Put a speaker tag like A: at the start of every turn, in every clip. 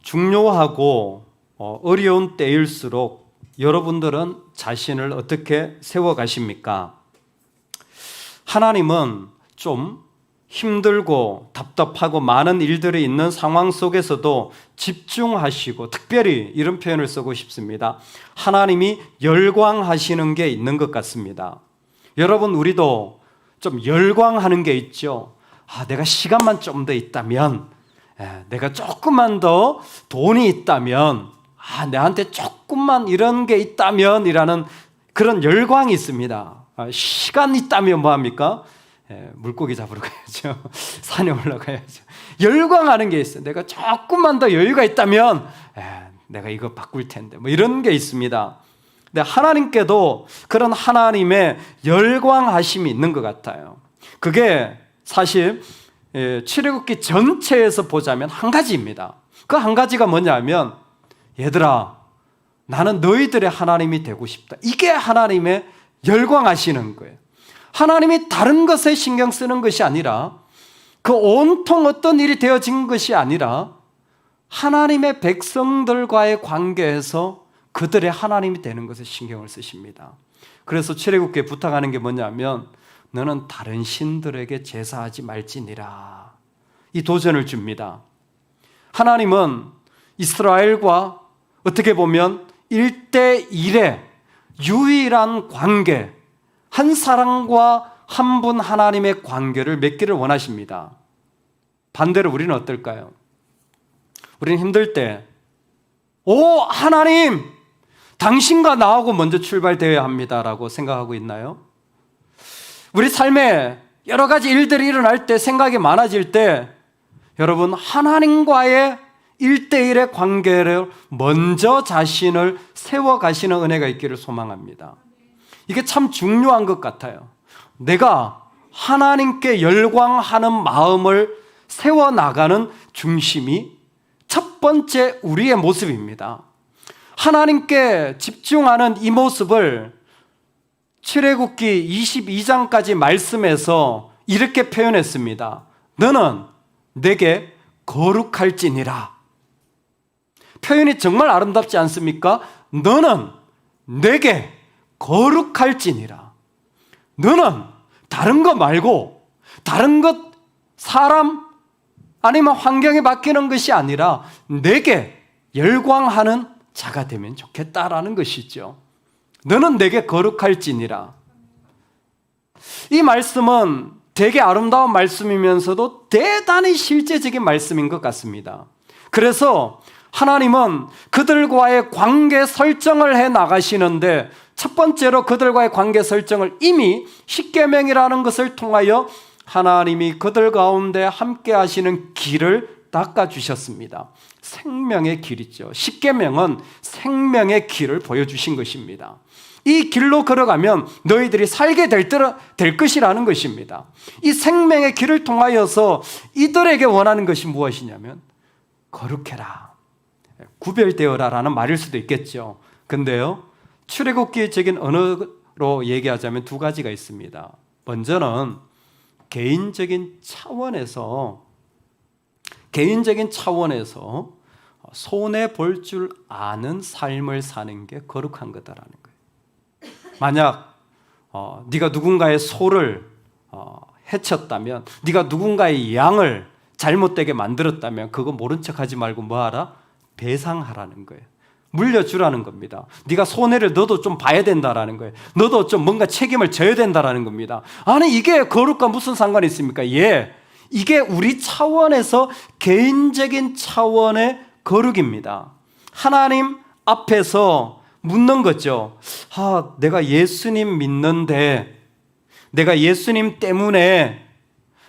A: 중요하고 어려운 때일수록 여러분들은 자신을 어떻게 세워가십니까? 하나님은 좀 힘들고 답답하고 많은 일들이 있는 상황 속에서도 집중하시고, 특별히 이런 표현을 쓰고 싶습니다. 하나님이 열광하시는 게 있는 것 같습니다. 여러분, 우리도 좀 열광하는 게 있죠. 내가 시간만 좀 더 있다면, 내가 조금만 더 돈이 있다면, 내한테 조금만 이런 게 있다면 이라는 그런 열광이 있습니다. 시간 있다면 뭐합니까? 물고기 잡으러 가야죠. 산에 올라가야죠. 열광하는 게 있어요. 내가 조금만 더 여유가 있다면 내가 이거 바꿀 텐데, 뭐 이런 게 있습니다. 근데 하나님께도 그런 하나님의 열광하심이 있는 것 같아요. 그게 사실 출애굽기 전체에서 보자면 한 가지입니다. 그 한 가지가 뭐냐면, 얘들아, 나는 너희들의 하나님이 되고 싶다. 이게 하나님의 열광하시는 거예요. 하나님이 다른 것에 신경 쓰는 것이 아니라, 그 온통 어떤 일이 되어진 것이 아니라, 하나님의 백성들과의 관계에서 그들의 하나님이 되는 것에 신경을 쓰십니다. 그래서 출애굽기에 부탁하는 게 뭐냐면, 너는 다른 신들에게 제사하지 말지니라, 이 도전을 줍니다. 하나님은 이스라엘과 어떻게 보면 1대1의 유일한 관계, 한 사람과 한 분 하나님의 관계를 맺기를 원하십니다. 반대로 우리는 어떨까요? 우리는 힘들 때, 하나님, 당신과 나하고 먼저 출발되어야 합니다라고 생각하고 있나요? 우리 삶에 여러 가지 일들이 일어날 때, 생각이 많아질 때, 여러분, 하나님과의 1대1의 관계를 먼저 자신을 세워가시는 은혜가 있기를 소망합니다. 이게 참 중요한 것 같아요. 내가 하나님께 열광하는 마음을 세워나가는 중심이 첫 번째 우리의 모습입니다. 하나님께 집중하는 이 모습을 출애굽기 22장까지 말씀에서 이렇게 표현했습니다. 너는 내게 거룩할지니라. 표현이 정말 아름답지 않습니까? 너는 내게 거룩할지니라. 너는 다른 거 말고, 다른 것, 사람 아니면 환경에 맡기는 것이 아니라 내게 열광하는 자가 되면 좋겠다라는 것이죠. 너는 내게 거룩할지니라. 이 말씀은 되게 아름다운 말씀이면서도 대단히 실제적인 말씀인 것 같습니다. 그래서 하나님은 그들과의 관계 설정을 해 나가시는데, 첫 번째로 그들과의 관계 설정을 이미 십계명이라는 것을 통하여 하나님이 그들 가운데 함께 하시는 길을 닦아주셨습니다. 생명의 길이죠. 십계명은 생명의 길을 보여주신 것입니다. 이 길로 걸어가면 너희들이 살게 될 것이라는 것입니다. 이 생명의 길을 통하여서 이들에게 원하는 것이 무엇이냐면, 거룩해라, 구별되어라 라는 말일 수도 있겠죠. 근데요, 출애굽기적인 언어로 얘기하자면 두 가지가 있습니다. 먼저는 개인적인 차원에서 손해 볼 줄 아는 삶을 사는 게 거룩한 거다라는 거예요. 만약 네가 누군가의 소를 해쳤다면, 네가 누군가의 양을 잘못되게 만들었다면, 그거 모른 척하지 말고 뭐하라? 배상하라는 거예요. 물려주라는 겁니다. 네가 손해를 너도 좀 봐야 된다라는 거예요. 너도 좀 뭔가 책임을 져야 된다라는 겁니다. 아니, 이게 거룩과 무슨 상관이 있습니까? 이게 우리 차원에서 개인적인 차원의 거룩입니다. 하나님 앞에서 묻는 거죠. 내가 예수님 믿는데, 내가 예수님 때문에,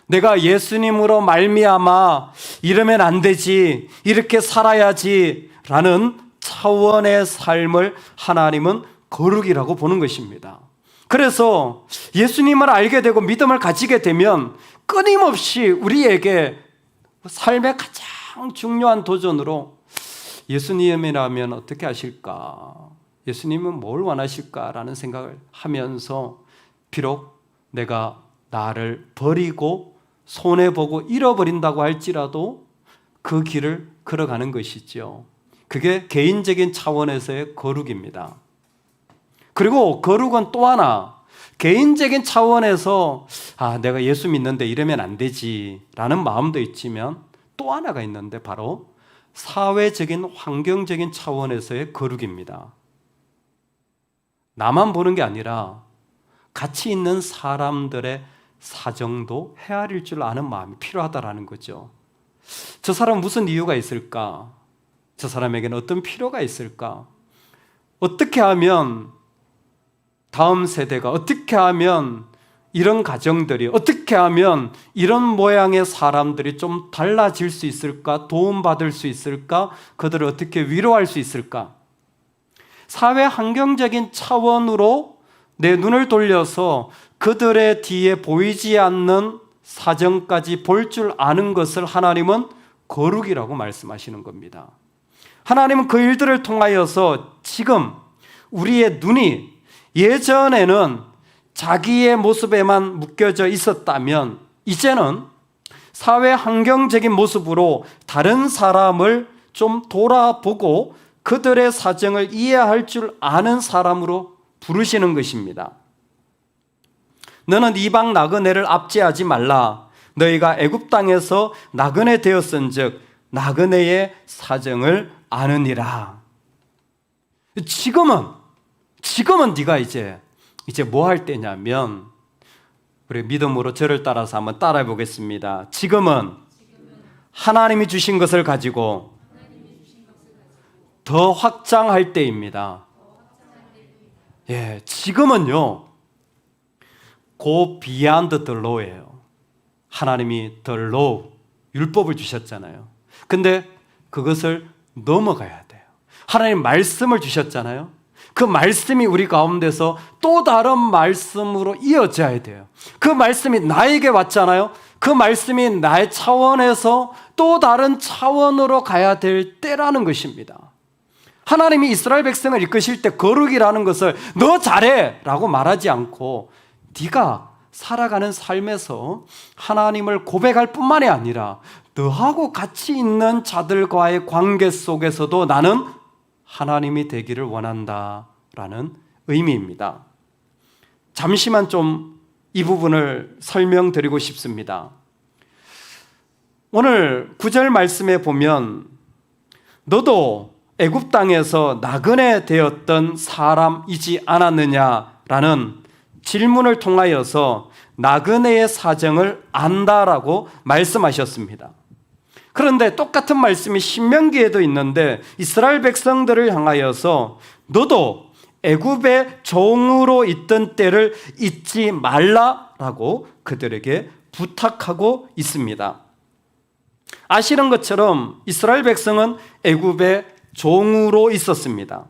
A: 내가 예수님으로 말미암아 이러면 안 되지, 이렇게 살아야지 라는 차원의 삶을 하나님은 거룩이라고 보는 것입니다. 그래서 예수님을 알게 되고 믿음을 가지게 되면 끊임없이 우리에게 삶의 가장 중요한 도전으로, 예수님이라면 어떻게 하실까? 예수님은 뭘 원하실까라는 생각을 하면서, 비록 내가 나를 버리고 손해보고 잃어버린다고 할지라도 그 길을 걸어가는 것이죠. 그게 개인적인 차원에서의 거룩입니다. 그리고 거룩은 또 하나, 개인적인 차원에서 내가 예수 믿는데 이러면 안 되지 라는 마음도 있지만 또 하나가 있는데 바로 사회적인 환경적인 차원에서의 거룩입니다. 나만 보는 게 아니라 같이 있는 사람들의 사정도 헤아릴 줄 아는 마음이 필요하다라는 거죠. 저 사람 무슨 이유가 있을까? 저 사람에게는 어떤 필요가 있을까? 어떻게 하면 다음 세대가, 어떻게 하면 이런 가정들이, 어떻게 하면 이런 모양의 사람들이 좀 달라질 수 있을까? 도움받을 수 있을까? 그들을 어떻게 위로할 수 있을까? 사회 환경적인 차원으로 내 눈을 돌려서 그들의 뒤에 보이지 않는 사정까지 볼 줄 아는 것을 하나님은 거룩이라고 말씀하시는 겁니다. 하나님은 그 일들을 통하여서 지금 우리의 눈이 예전에는 자기의 모습에만 묶여져 있었다면 이제는 사회 환경적인 모습으로 다른 사람을 좀 돌아보고 그들의 사정을 이해할 줄 아는 사람으로 부르시는 것입니다. 너는 이방 나그네를 압제하지 말라. 너희가 애굽 땅에서 나그네 되었은즉 나그네의 사정을 아느니라. 지금은 네가 이제 뭐 할 때냐면, 우리 믿음으로 저를 따라서 한번 따라해 보겠습니다. 지금은 하나님이 주신 것을 가지고 더 확장할 때입니다. 예, 지금은요, go beyond the law예요. 하나님이 the law, 율법을 주셨잖아요. 근데 그것을 넘어가야 돼요. 하나님 말씀을 주셨잖아요. 그 말씀이 우리 가운데서 또 다른 말씀으로 이어져야 돼요. 그 말씀이 나에게 왔잖아요. 그 말씀이 나의 차원에서 또 다른 차원으로 가야 될 때라는 것입니다. 하나님이 이스라엘 백성을 이끄실 때 거룩이라는 것을 너 잘해 라고 말하지 않고 네가 살아가는 삶에서 하나님을 고백할 뿐만이 아니라 너하고 같이 있는 자들과의 관계 속에서도 나는 하나님이 되기를 원한다라는 의미입니다. 잠시만 좀 이 부분을 설명드리고 싶습니다. 오늘 9절 말씀에 보면 너도 애굽 땅에서 나그네 되었던 사람이지 않았느냐라는 질문을 통하여서 나그네의 사정을 안다라고 말씀하셨습니다. 그런데 똑같은 말씀이 신명기에도 있는데 이스라엘 백성들을 향하여서 너도 애굽의 종으로 있던 때를 잊지 말라라고 그들에게 부탁하고 있습니다. 아시는 것처럼 이스라엘 백성은 애굽의 종으로 있었습니다.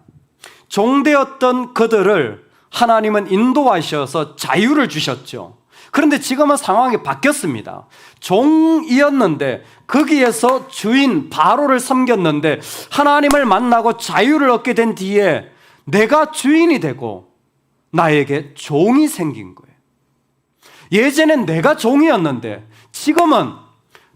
A: 종되었던 그들을 하나님은 인도하셔서 자유를 주셨죠. 그런데 지금은 상황이 바뀌었습니다. 종이었는데 거기에서 주인 바로를 섬겼는데 하나님을 만나고 자유를 얻게 된 뒤에 내가 주인이 되고 나에게 종이 생긴 거예요. 예전엔 내가 종이었는데 지금은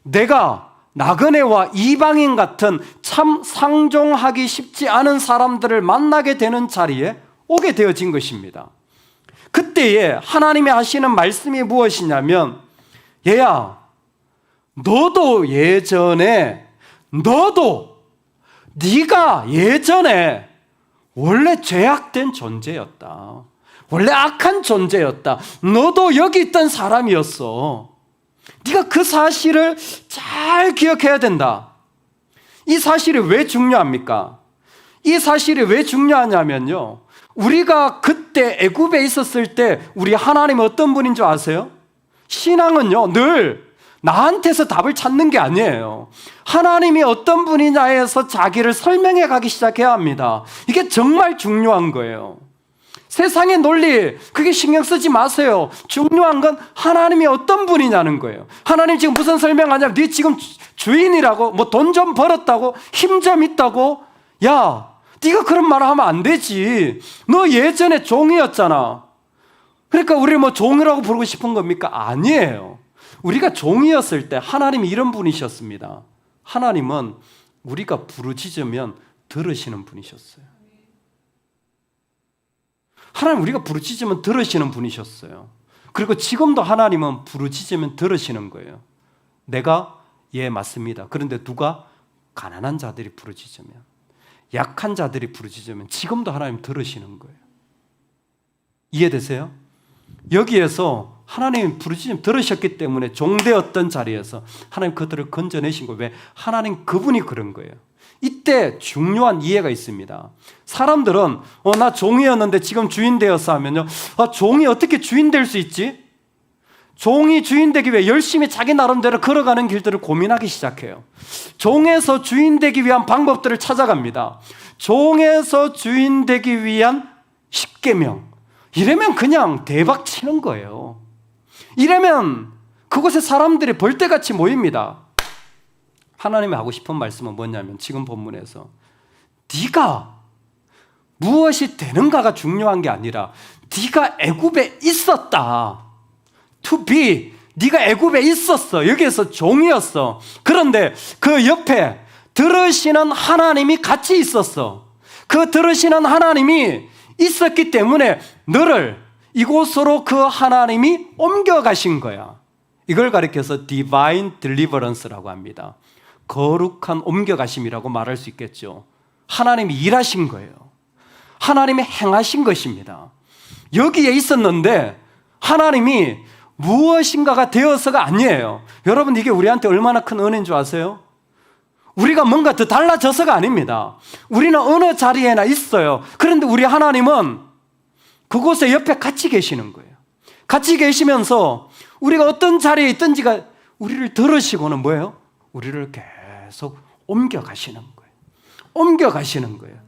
A: 내가 나그네와 이방인 같은 참 상종하기 쉽지 않은 사람들을 만나게 되는 자리에 오게 되어진 것입니다. 그때에 하나님이 하시는 말씀이 무엇이냐면 얘야, 네가 예전에 원래 죄악된 존재였다. 원래 악한 존재였다. 너도 여기 있던 사람이었어. 네가 그 사실을 잘 기억해야 된다. 이 사실이 왜 중요합니까? 이 사실이 왜 중요하냐면요, 우리가 그때 애굽에 있었을 때 우리 하나님 어떤 분인 줄 아세요? 신앙은요, 늘 나한테서 답을 찾는 게 아니에요. 하나님이 어떤 분이냐에서 자기를 설명해 가기 시작해야 합니다. 이게 정말 중요한 거예요. 세상의 논리 그게 신경 쓰지 마세요. 중요한 건 하나님이 어떤 분이냐는 거예요. 하나님 지금 무슨 설명하냐면 네 지금 주인이라고, 뭐 돈 좀 벌었다고, 힘 좀 있다고. 야, 네가 그런 말 하면 안 되지. 너 예전에 종이었잖아. 그러니까 우리를 뭐 종이라고 부르고 싶은 겁니까? 아니에요. 우리가 종이었을 때 하나님이 이런 분이셨습니다. 하나님은 우리가 부르짖으면 들으시는 분이셨어요. 하나님 우리가 부르짖으면 들으시는 분이셨어요. 그리고 지금도 하나님은 부르짖으면 들으시는 거예요. 내가 맞습니다. 그런데 누가? 가난한 자들이 부르짖으면, 약한 자들이 부르짖으면 지금도 하나님 들으시는 거예요. 이해되세요? 여기에서 하나님이 부르짖음 들으셨기 때문에 종되었던 자리에서 하나님 그들을 건져내신 거예요. 왜? 하나님 그분이 그런 거예요. 이때 중요한 이해가 있습니다. 사람들은 나 종이었는데 지금 주인 되었어 하면요, 종이 어떻게 주인 될 수 있지? 종이 주인 되기 위해 열심히 자기 나름대로 걸어가는 길들을 고민하기 시작해요. 종에서 주인 되기 위한 방법들을 찾아갑니다. 종에서 주인 되기 위한 10계명, 이러면 그냥 대박 치는 거예요. 이러면 그곳에 사람들이 벌떼같이 모입니다. 하나님이 하고 싶은 말씀은 뭐냐면, 지금 본문에서 네가 무엇이 되는가가 중요한 게 아니라 네가 애굽에 있었다. To be, 네가 애굽에 있었어. 여기에서 종이었어. 그런데 그 옆에 들으시는 하나님이 같이 있었어. 그 들으시는 하나님이 있었기 때문에 너를 이곳으로 그 하나님이 옮겨가신 거야. 이걸 가리켜서 Divine Deliverance라고 합니다. 거룩한 옮겨가심이라고 말할 수 있겠죠. 하나님이 일하신 거예요. 하나님이 행하신 것입니다. 여기에 있었는데 하나님이 무엇인가가 되어서가 아니에요. 여러분, 이게 우리한테 얼마나 큰 은혜인 줄 아세요? 우리가 뭔가 더 달라져서가 아닙니다. 우리는 어느 자리에나 있어요. 그런데 우리 하나님은 그곳에 옆에 같이 계시는 거예요. 같이 계시면서 우리가 어떤 자리에 있든지가 우리를 들으시고는 뭐예요? 우리를 계속 옮겨가시는 거예요. 옮겨가시는 거예요.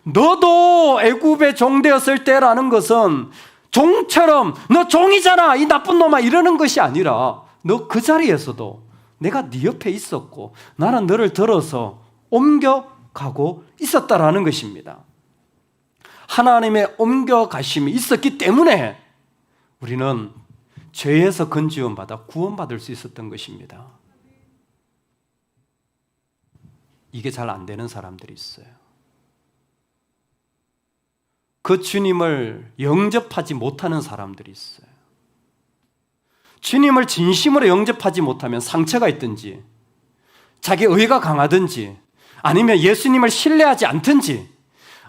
A: 너도 애굽의 종 되었을 때라는 것은 종처럼 너 종이잖아 이 나쁜 놈아 이러는 것이 아니라, 너 그 자리에서도 내가 네 옆에 있었고 나는 너를 들어서 옮겨가고 있었다라는 것입니다. 하나님의 옮겨가심이 있었기 때문에 우리는 죄에서 건지움 받아 구원받을 수 있었던 것입니다. 이게 잘 안 되는 사람들이 있어요. 그 주님을 영접하지 못하는 사람들이 있어요. 주님을 진심으로 영접하지 못하면 상처가 있든지, 자기 의가 강하든지, 아니면 예수님을 신뢰하지 않든지,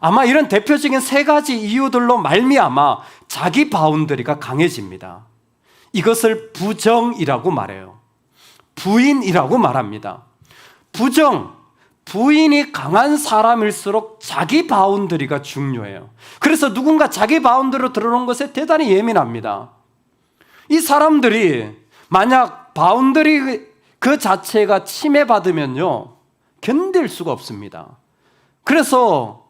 A: 아마 이런 대표적인 세 가지 이유들로 말미암아 자기 바운더리가 강해집니다. 이것을 부정이라고 말해요. 부인이라고 말합니다. 부인이 강한 사람일수록 자기 바운더리가 중요해요. 그래서 누군가 자기 바운더리로 들어오는 것에 대단히 예민합니다. 이 사람들이 만약 바운더리 그 자체가 침해받으면요, 견딜 수가 없습니다. 그래서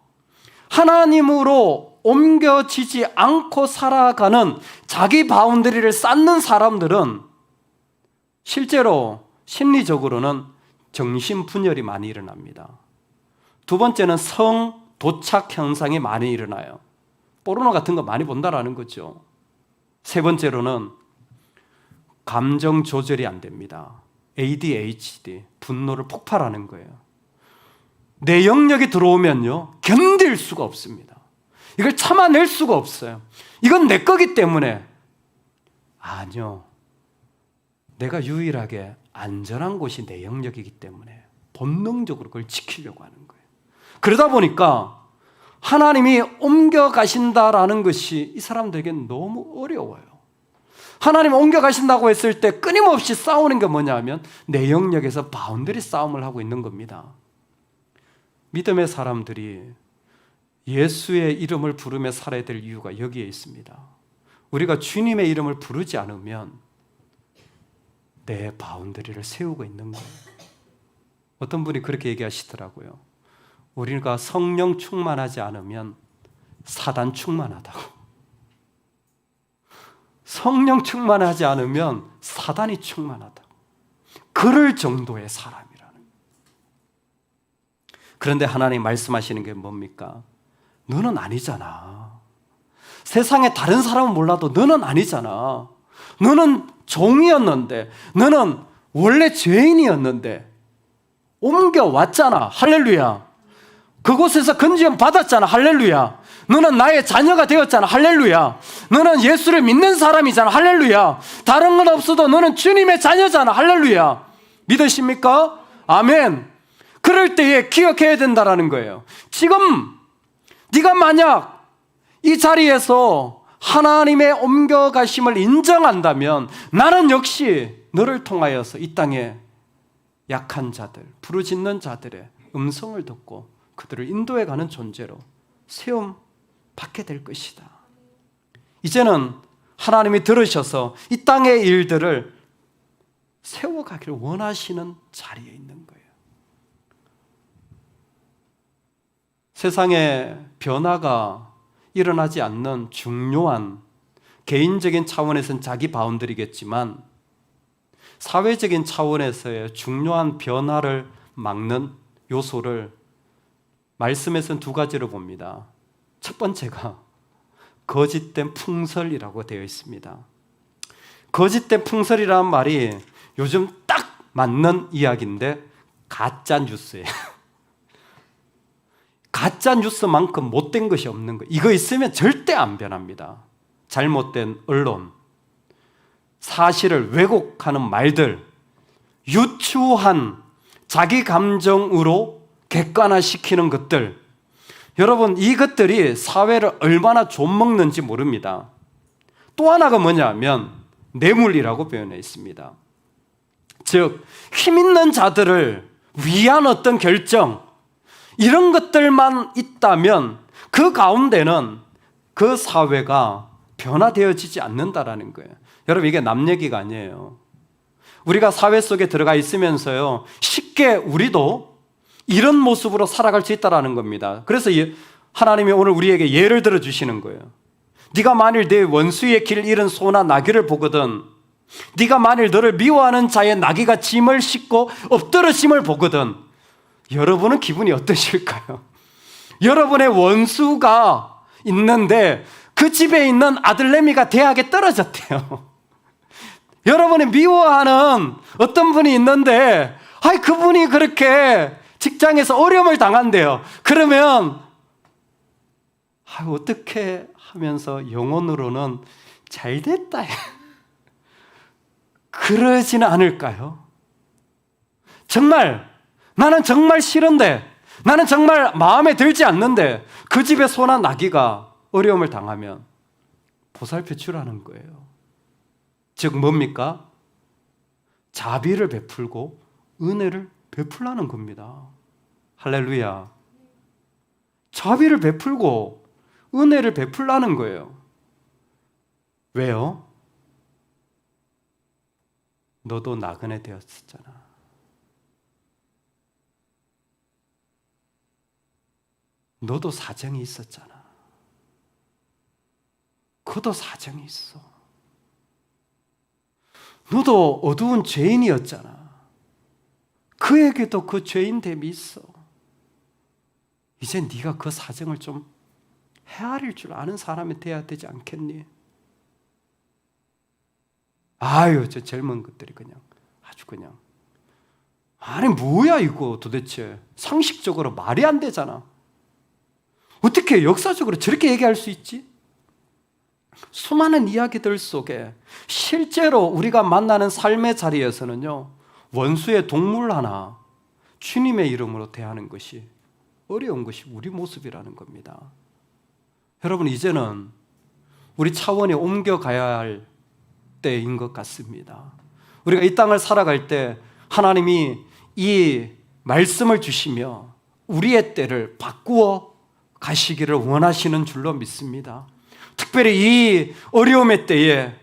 A: 하나님으로 옮겨지지 않고 살아가는 자기 바운더리를 쌓는 사람들은 실제로 심리적으로는 정신분열이 많이 일어납니다. 두 번째는 성도착 현상이 많이 일어나요. 포르노 같은 거 많이 본다라는 거죠. 세 번째로는 감정 조절이 안 됩니다. ADHD, 분노를 폭발하는 거예요. 내 영역이 들어오면요, 견딜 수가 없습니다. 이걸 참아낼 수가 없어요. 이건 내 거기 때문에. 아니요, 내가 유일하게 안전한 곳이 내 영역이기 때문에 본능적으로 그걸 지키려고 하는 거예요. 그러다 보니까 하나님이 옮겨가신다라는 것이 이 사람들에게는 너무 어려워요. 하나님 옮겨가신다고 했을 때 끊임없이 싸우는 게 뭐냐면 내 영역에서 바운더리 싸움을 하고 있는 겁니다. 믿음의 사람들이 예수의 이름을 부르며 살아야 될 이유가 여기에 있습니다. 우리가 주님의 이름을 부르지 않으면 내 바운더리를 세우고 있는 거예요. 어떤 분이 그렇게 얘기하시더라고요. 우리가 성령 충만하지 않으면 사단 충만하다고. 성령 충만하지 않으면 사단이 충만하다고. 그럴 정도의 사람이라는. 그런데 하나님 말씀하시는 게 뭡니까? 너는 아니잖아. 세상에 다른 사람은 몰라도 너는 아니잖아. 너는 종이었는데, 너는 원래 죄인이었는데 옮겨왔잖아. 할렐루야. 그곳에서 건지움 받았잖아. 할렐루야. 너는 나의 자녀가 되었잖아. 할렐루야. 너는 예수를 믿는 사람이잖아. 할렐루야. 다른 건 없어도 너는 주님의 자녀잖아. 할렐루야. 믿으십니까? 아멘. 그럴 때에 기억해야 된다라는 거예요. 지금 네가 만약 이 자리에서 하나님의 옮겨가심을 인정한다면 나는 역시 너를 통하여서 이 땅에 약한 자들, 부르짖는 자들의 음성을 듣고 그들을 인도해가는 존재로 세움 받게 될 것이다. 이제는 하나님이 들으셔서 이 땅의 일들을 세워가기를 원하시는 자리에 있는 거예요. 세상에 변화가 일어나지 않는 중요한 개인적인 차원에서는 자기 바운더리겠지만 사회적인 차원에서의 중요한 변화를 막는 요소를 말씀에서는 두 가지로 봅니다. 첫 번째가 거짓된 풍설이라고 되어 있습니다. 거짓된 풍설이라는 말이 요즘 딱 맞는 이야기인데 가짜 뉴스예요. 가짜 뉴스만큼 못된 것이 없는 거예요. 이거 있으면 절대 안 변합니다. 잘못된 언론, 사실을 왜곡하는 말들, 유추한 자기 감정으로 객관화시키는 것들, 여러분 이것들이 사회를 얼마나 좀먹는지 모릅니다. 또 하나가 뭐냐면 뇌물이라고 표현해 있습니다. 즉 힘 있는 자들을 위한 어떤 결정, 이런 것들만 있다면 그 가운데는 그 사회가 변화되어지지 않는다라는 거예요. 여러분 이게 남 얘기가 아니에요. 우리가 사회 속에 들어가 있으면서요 쉽게 우리도 이런 모습으로 살아갈 수 있다는 겁니다. 그래서 하나님이 오늘 우리에게 예를 들어 주시는 거예요. 네가 만일 내 원수의 길 잃은 소나 나귀를 보거든, 네가 만일 너를 미워하는 자의 나귀가 짐을 싣고 엎드러짐을 보거든, 여러분은 기분이 어떠실까요? 여러분의 원수가 있는데 그 집에 있는 아들내미가 대학에 떨어졌대요. 여러분이 미워하는 어떤 분이 있는데 그분이 그렇게 직장에서 어려움을 당한대요. 그러면 어떻게 하면서 영혼으로는 잘 됐다 그러지는 않을까요? 정말 나는 정말 싫은데, 나는 정말 마음에 들지 않는데 그 집에 소나 나귀가 어려움을 당하면 보살펴 주라는 거예요. 즉 뭡니까? 자비를 베풀고 은혜를 베풀라는 겁니다. 할렐루야. 자비를 베풀고 은혜를 베풀라는 거예요. 왜요? 너도 나그네 되었었잖아. 너도 사정이 있었잖아. 그도 사정이 있어. 너도 어두운 죄인이었잖아. 그에게도 그 죄인됨이 있어. 이제 네가 그 사정을 좀 헤아릴 줄 아는 사람이 돼야 되지 않겠니? 저 젊은 것들이 그냥 아주 그냥 아니 뭐야 이거 도대체 상식적으로 말이 안 되잖아. 어떻게 역사적으로 저렇게 얘기할 수 있지? 수많은 이야기들 속에 실제로 우리가 만나는 삶의 자리에서는요 원수의 동물 하나 주님의 이름으로 대하는 것이 어려운 것이 우리 모습이라는 겁니다. 여러분 이제는 우리 차원이 옮겨가야 할 때인 것 같습니다. 우리가 이 땅을 살아갈 때 하나님이 이 말씀을 주시며 우리의 때를 바꾸어 가시기를 원하시는 줄로 믿습니다. 특별히 이 어려움의 때에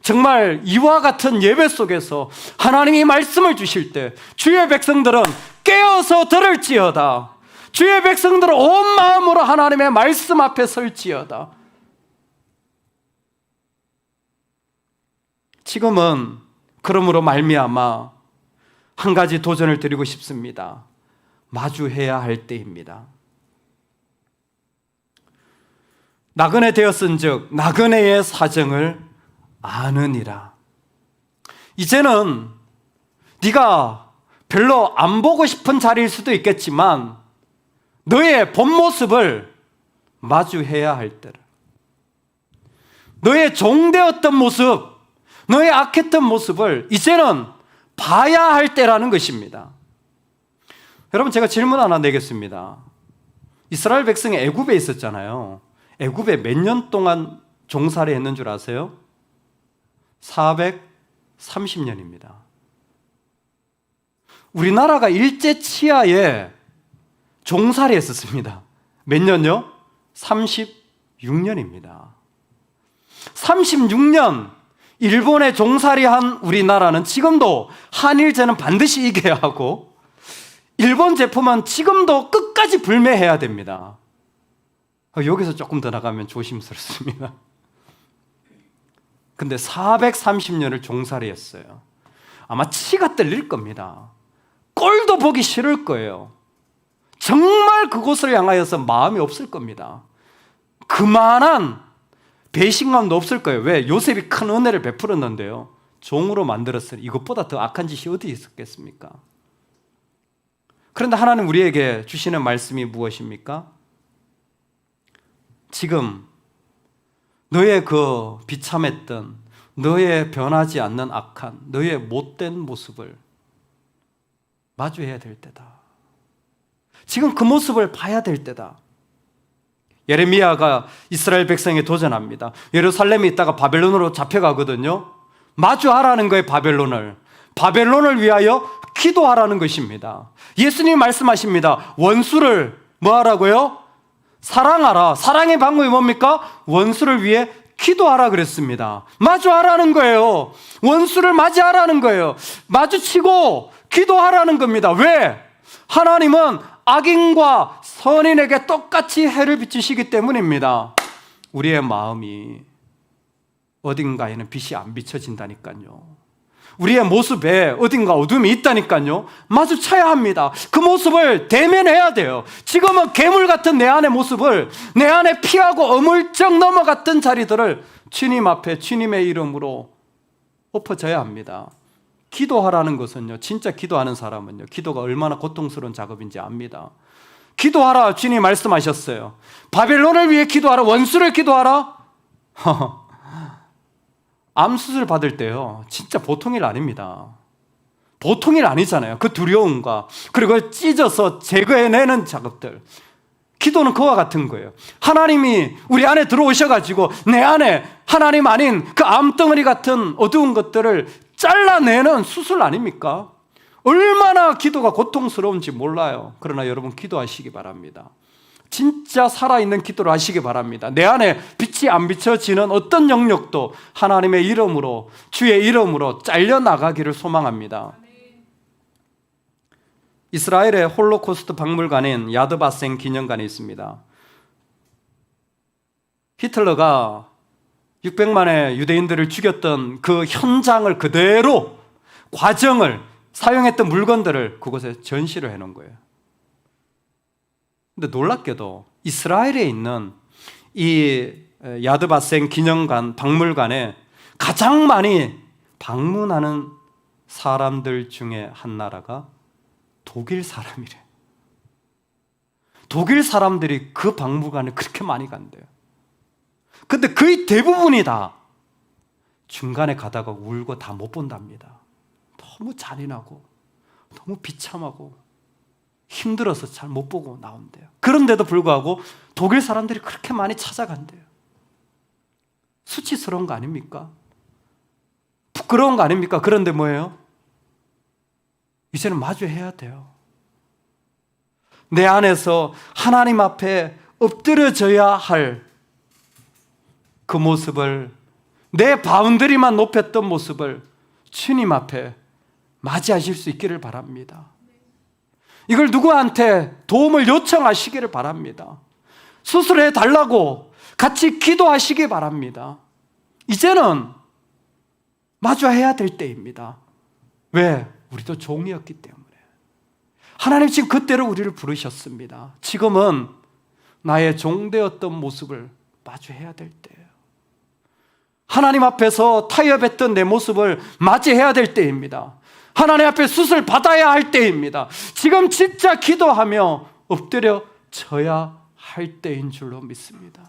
A: 정말 이와 같은 예배 속에서 하나님이 말씀을 주실 때 주의 백성들은 깨어서 들을지어다. 주의 백성들은 온 마음으로 하나님의 말씀 앞에 설지어다. 지금은 그러므로 말미암아 한 가지 도전을 드리고 싶습니다. 마주해야 할 때입니다. 나그네 되었은즉 나그네의 사정을 아느니라. 이제는 네가 별로 안 보고 싶은 자리일 수도 있겠지만 너의 본 모습을 마주해야 할 때를, 너의 종되었던 모습, 너의 악했던 모습을 이제는 봐야 할 때라는 것입니다. 여러분, 제가 질문 하나 내겠습니다. 이스라엘 백성이 애굽에 있었잖아요. 애굽에 몇 년 동안 종살이 했는 줄 아세요? 430년입니다. 우리나라가 일제 치하에 종살이 했었습니다. 몇 년요? 36년입니다. 36년 일본에 종살이한 우리나라는 지금도 한일전은 반드시 이겨야 하고 일본 제품은 지금도 끝까지 불매해야 됩니다. 여기서 조금 더 나가면 조심스럽습니다. 근데 430년을 종살이했어요. 아마 치가 떨릴 겁니다. 꼴도 보기 싫을 거예요. 정말 그곳을 향하여서 마음이 없을 겁니다. 그만한 배신감도 없을 거예요. 왜? 요셉이 큰 은혜를 베풀었는데요, 종으로 만들었으니 이것보다 더 악한 짓이 어디 있었겠습니까? 그런데 하나님 우리에게 주시는 말씀이 무엇입니까? 지금 너의 그 비참했던, 너의 변하지 않는 악한, 너의 못된 모습을 마주해야 될 때다. 지금 그 모습을 봐야 될 때다. 예레미야가 이스라엘 백성에 도전합니다. 예루살렘에 있다가 바벨론으로 잡혀가거든요. 마주하라는 거예요. 바벨론을 위하여 기도하라는 것입니다. 예수님이 말씀하십니다. 원수를 뭐 하라고요? 사랑하라. 사랑의 방법이 뭡니까? 원수를 위해 기도하라 그랬습니다. 마주하라는 거예요. 원수를 맞이하라는 거예요. 마주치고 기도하라는 겁니다. 왜? 하나님은 악인과 선인에게 똑같이 해를 비추시기 때문입니다. 우리의 마음이 어딘가에는 빛이 안 비춰진다니까요. 우리의 모습에 어딘가 어둠이 있다니까요. 마주쳐야 합니다. 그 모습을 대면해야 돼요. 지금은 괴물 같은 내 안의 모습을, 내 안에 피하고 어물쩍 넘어갔던 자리들을 주님 앞에 주님의 이름으로 엎어져야 합니다. 기도하라는 것은요, 진짜 기도하는 사람은요, 기도가 얼마나 고통스러운 작업인지 압니다. 기도하라, 주님 말씀하셨어요. 바벨론을 위해 기도하라, 원수를 기도하라. 암 수술 받을 때요, 진짜 보통 일 아닙니다. 보통 일 아니잖아요. 그 두려움과 그리고 찢어서 제거해내는 작업들. 기도는 그와 같은 거예요. 하나님이 우리 안에 들어오셔가지고 내 안에 하나님 아닌 그 암덩어리 같은 어두운 것들을 잘라내는 수술 아닙니까? 얼마나 기도가 고통스러운지 몰라요. 그러나 여러분, 기도하시기 바랍니다. 진짜 살아있는 기도를 하시기 바랍니다. 내 안에 빛이 안 비춰지는 어떤 영역도 하나님의 이름으로, 주의 이름으로 잘려나가기를 소망합니다. 이스라엘의 홀로코스트 박물관인 야드바센 기념관이 있습니다. 히틀러가 600만의 유대인들을 죽였던 그 현장을 그대로, 과정을, 사용했던 물건들을 그곳에 전시를 해놓은 거예요. 근데 놀랍게도 이스라엘에 있는 이 야드바센 기념관 박물관에 가장 많이 방문하는 사람들 중에 한 나라가 독일 사람이래. 독일 사람들이 그 박물관에 그렇게 많이 간대요. 근데 거의 대부분이 다 중간에 가다가 울고 다 못 본답니다. 너무 잔인하고 너무 비참하고 힘들어서 잘 못 보고 나온대요. 그런데도 불구하고 독일 사람들이 그렇게 많이 찾아간대요. 수치스러운 거 아닙니까? 부끄러운 거 아닙니까? 그런데 뭐예요? 이제는 마주해야 돼요. 내 안에서 하나님 앞에 엎드려져야 할 그 모습을, 내 바운더리만 높였던 모습을 주님 앞에 맞이하실 수 있기를 바랍니다. 이걸 누구한테 도움을 요청하시기를 바랍니다. 수술해 달라고 같이 기도하시기 바랍니다. 이제는 마주해야 될 때입니다. 왜? 우리도 종이었기 때문에. 하나님 지금 그때로 우리를 부르셨습니다. 지금은 나의 종되었던 모습을 마주해야 될 때예요. 하나님 앞에서 타협했던 내 모습을 맞이해야 될 때입니다. 하나님 앞에 숫을 받아야 할 때입니다. 지금 진짜 기도하며 엎드려 져야 할 때인 줄로 믿습니다.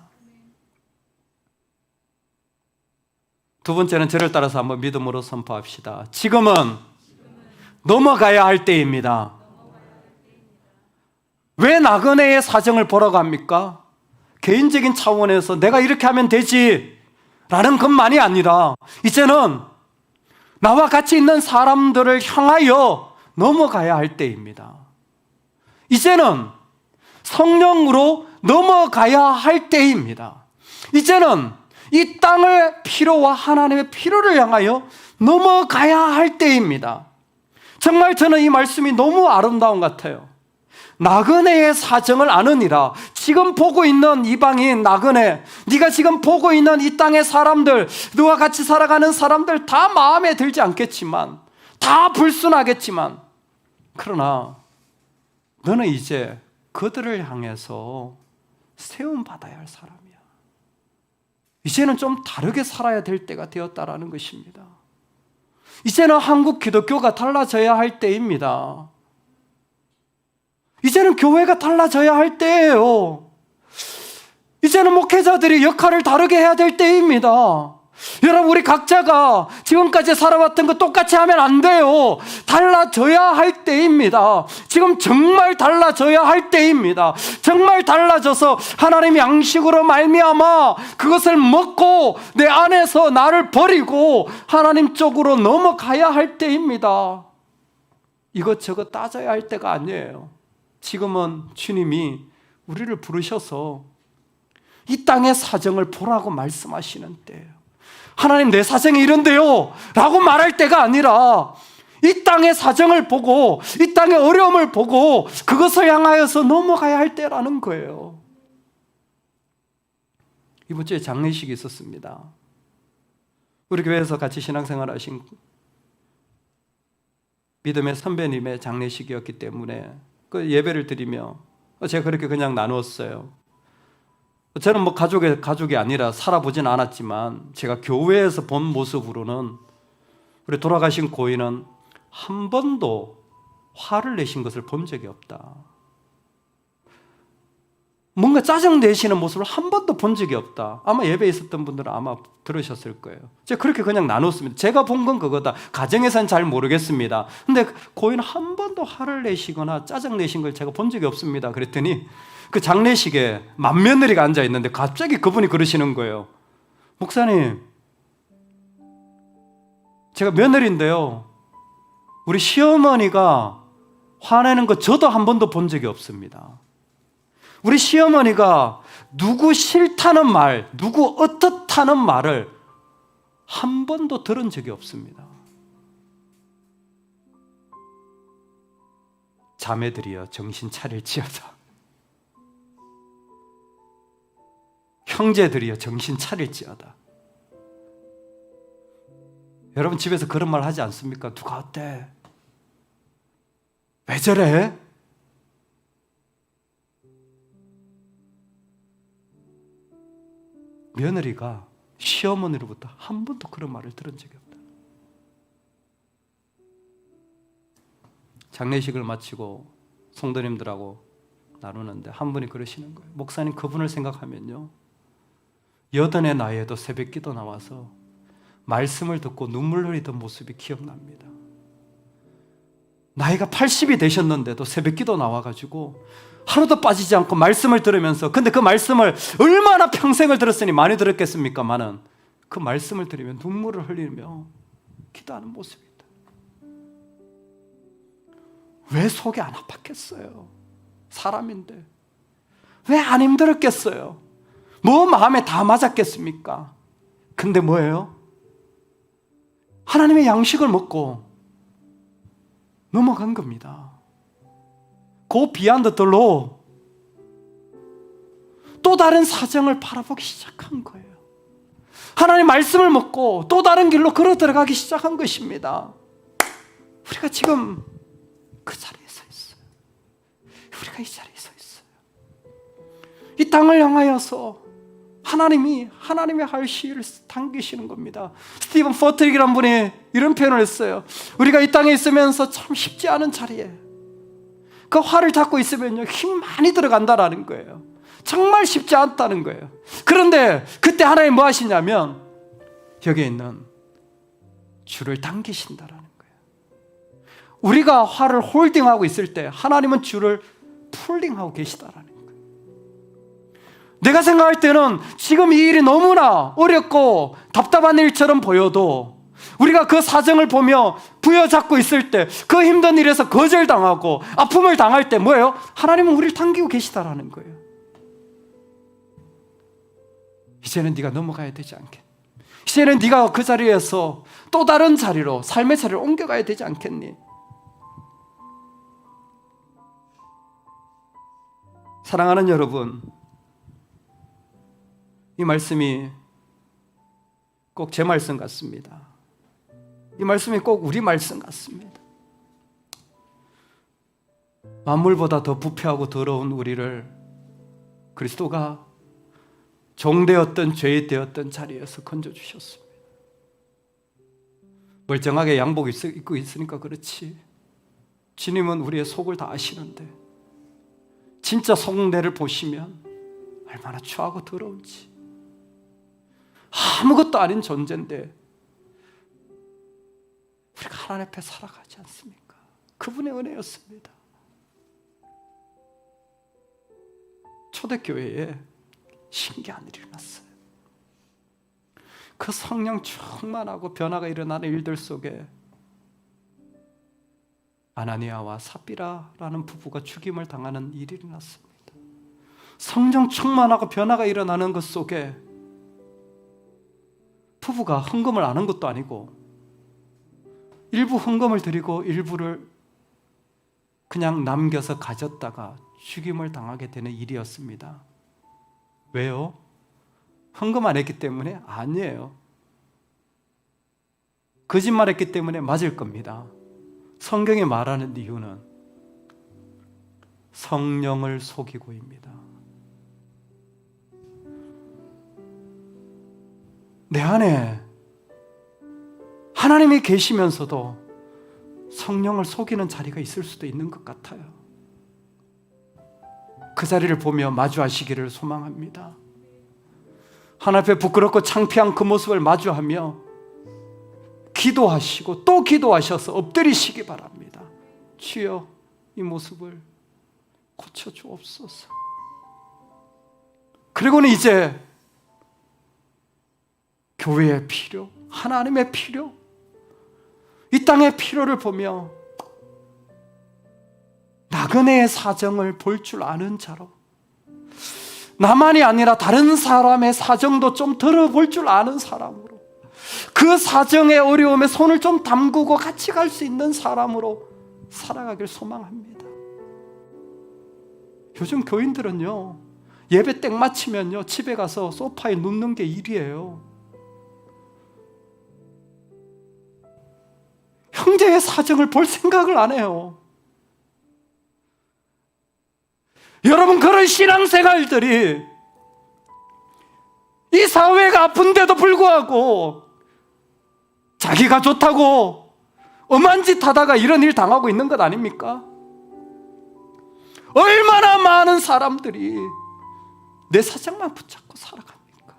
A: 두 번째는 저를 따라서 한번 믿음으로 선포합시다. 지금은 넘어가야 할 때입니다. 왜 나그네의 사정을 보라고 합니까? 개인적인 차원에서 내가 이렇게 하면 되지 라는 것만이 아니라 이제는 나와 같이 있는 사람들을 향하여 넘어가야 할 때입니다. 이제는 성령으로 넘어가야 할 때입니다. 이제는 이 땅의 피로와 하나님의 피로를 향하여 넘어가야 할 때입니다. 정말 저는 이 말씀이 너무 아름다운 것 같아요. 나그네의 사정을 아느니라. 지금 보고 있는 이방인 나그네, 네가 지금 보고 있는 이 땅의 사람들, 너와 같이 살아가는 사람들 다 마음에 들지 않겠지만, 다 불순하겠지만, 그러나 너는 이제 그들을 향해서 세움받아야 할 사람이야. 이제는 좀 다르게 살아야 될 때가 되었다라는 것입니다. 이제는 한국 기독교가 달라져야 할 때입니다. 이제는 교회가 달라져야 할 때예요. 이제는 목회자들이 역할을 다르게 해야 될 때입니다. 여러분, 우리 각자가 지금까지 살아왔던 거 똑같이 하면 안 돼요. 달라져야 할 때입니다. 지금 정말 달라져야 할 때입니다. 정말 달라져서 하나님의 양식으로 말미암아 그것을 먹고 내 안에서 나를 버리고 하나님 쪽으로 넘어가야 할 때입니다. 이것저것 따져야 할 때가 아니에요. 지금은 주님이 우리를 부르셔서 이 땅의 사정을 보라고 말씀하시는 때예요. 하나님, 내 사정이 이런데요 라고 말할 때가 아니라 이 땅의 사정을 보고 이 땅의 어려움을 보고 그것을 향하여서 넘어가야 할 때라는 거예요. 이번 주에 장례식이 있었습니다. 우리 교회에서 같이 신앙생활 하신 믿음의 선배님의 장례식이었기 때문에 그 예배를 드리며 제가 그렇게 그냥 나누었어요. 저는 뭐 가족이 아니라 살아보진 않았지만 제가 교회에서 본 모습으로는 우리 돌아가신 고인은 한 번도 화를 내신 것을 본 적이 없다. 뭔가 짜증 내시는 모습을 한 번도 본 적이 없다. 아마 예배에 있었던 분들은 아마 들으셨을 거예요. 제가 그렇게 그냥 나눴습니다. 제가 본 건 그거다. 가정에서는 잘 모르겠습니다. 근데 고인은 한 번도 화를 내시거나 짜증 내신 걸 제가 본 적이 없습니다. 그랬더니 그 장례식에 맏며느리가 앉아 있는데 갑자기 그분이 그러시는 거예요. 목사님, 제가 며느리인데요, 우리 시어머니가 화내는 거 저도 한 번도 본 적이 없습니다. 우리 시어머니가 누구 싫다는 말, 누구 어떻다는 말을 한 번도 들은 적이 없습니다. 자매들이여 정신 차릴지어다. 형제들이여 정신 차릴지어다. 여러분 집에서 그런 말 하지 않습니까? 누가 어때? 왜 저래? 며느리가 시어머니로부터 한 번도 그런 말을 들은 적이 없다. 장례식을 마치고 성도님들하고 나누는데 한 분이 그러시는 거예요. 목사님, 그분을 생각하면요, 80의 나이에도 새벽기도 나와서 말씀을 듣고 눈물 흘리던 모습이 기억납니다. 나이가 80이 되셨는데도 새벽기도 나와가지고 하루도 빠지지 않고 말씀을 들으면서, 근데 그 말씀을 얼마나 평생을 들었으니 많이 들었겠습니까마는 그 말씀을 들으면 눈물을 흘리며 기도하는 모습이다. 왜 속이 안 아팠겠어요? 사람인데 왜 안 힘들었겠어요? 뭐 마음에 다 맞았겠습니까? 근데 뭐예요? 하나님의 양식을 먹고 넘어간 겁니다. 그 비안드들로 또 다른 사정을 바라보기 시작한 거예요. 하나님 말씀을 먹고 또 다른 길로 걸어 들어가기 시작한 것입니다. 우리가 지금 그 자리에 서 있어요. 우리가 이 자리에 서 있어요. 이 땅을 향하여서 하나님의 할 시를 당기시는 겁니다. 스티븐 포트릭이라는 분이 이런 표현을 했어요. 우리가 이 땅에 있으면서 참 쉽지 않은 자리에 그 활을 잡고 있으면요, 힘 많이 들어간다라는 거예요. 정말 쉽지 않다는 거예요. 그런데 그때 하나님 뭐 하시냐면 여기에 있는 줄을 당기신다라는 거예요. 우리가 활을 홀딩하고 있을 때 하나님은 줄을 풀링하고 계시다라는 거예요. 내가 생각할 때는 지금 이 일이 너무나 어렵고 답답한 일처럼 보여도 우리가 그 사정을 보며 부여잡고 있을 때 그 힘든 일에서 거절당하고 아픔을 당할 때 뭐예요? 하나님은 우리를 당기고 계시다라는 거예요. 이제는 네가 넘어가야 되지 않겠니? 이제는 네가 그 자리에서 또 다른 자리로, 삶의 자리로 옮겨가야 되지 않겠니? 사랑하는 여러분, 이 말씀이 꼭 제 말씀 같습니다. 이 말씀이 꼭 우리 말씀 같습니다. 만물보다 더 부패하고 더러운 우리를 그리스도가 종되었던 죄 되었던 자리에서 건져주셨습니다. 멀쩡하게 양복 입고 있으니까 그렇지, 주님은 우리의 속을 다 아시는데 진짜 속내를 보시면 얼마나 추하고 더러운지, 아무것도 아닌 존재인데 우리가 하나님 앞에 살아가지 않습니까? 그분의 은혜였습니다. 초대교회에 신기한 일이 일어났어요. 그 성령 충만하고 변화가 일어나는 일들 속에 아나니아와 삽비라라는 부부가 죽임을 당하는 일이 일어났습니다. 성령 충만하고 변화가 일어나는 것 속에 부부가 헌금을 안 한 것도 아니고 일부 헌금을 드리고 일부를 그냥 남겨서 가졌다가 죽임을 당하게 되는 일이었습니다. 왜요? 헌금 안 했기 때문에? 아니에요. 거짓말했기 때문에 맞을 겁니다. 성경이 말하는 이유는 성령을 속이고입니다. 내 안에 하나님이 계시면서도 성령을 속이는 자리가 있을 수도 있는 것 같아요. 그 자리를 보며 마주하시기를 소망합니다. 하나님 앞에 부끄럽고 창피한 그 모습을 마주하며 기도하시고 또 기도하셔서 엎드리시기 바랍니다. 주여, 이 모습을 고쳐주옵소서. 그리고는 이제 교회의 필요, 하나님의 필요, 이 땅의 필요를 보며 나그네의 사정을 볼 줄 아는 자로, 나만이 아니라 다른 사람의 사정도 좀 들어볼 줄 아는 사람으로, 그 사정의 어려움에 손을 좀 담그고 같이 갈 수 있는 사람으로 살아가길 소망합니다. 요즘 교인들은요, 예배 땡 마치면요 집에 가서 소파에 눕는 게 일이에요. 형제의 사정을 볼 생각을 안 해요. 여러분, 그런 신앙생활들이 이 사회가 아픈데도 불구하고 자기가 좋다고 엄한 짓 하다가 이런 일 당하고 있는 것 아닙니까? 얼마나 많은 사람들이 내 사정만 붙잡고 살아갑니까?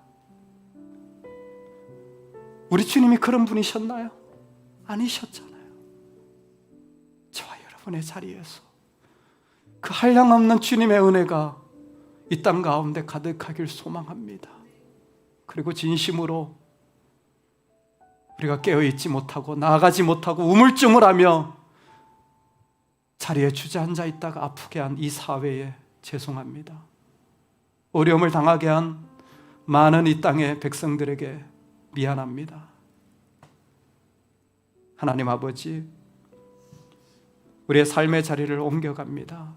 A: 우리 주님이 그런 분이셨나요? 아니셨잖아요. 저와 여러분의 자리에서 그 한량없는 주님의 은혜가 이 땅 가운데 가득하길 소망합니다. 그리고 진심으로 우리가 깨어있지 못하고 나아가지 못하고 우물쭈물 하며 자리에 주저앉아 있다가 아프게 한 이 사회에 죄송합니다. 어려움을 당하게 한 많은 이 땅의 백성들에게 미안합니다. 하나님 아버지, 우리의 삶의 자리를 옮겨갑니다.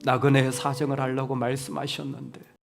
A: 나그네의 사정을 하려고 말씀하셨는데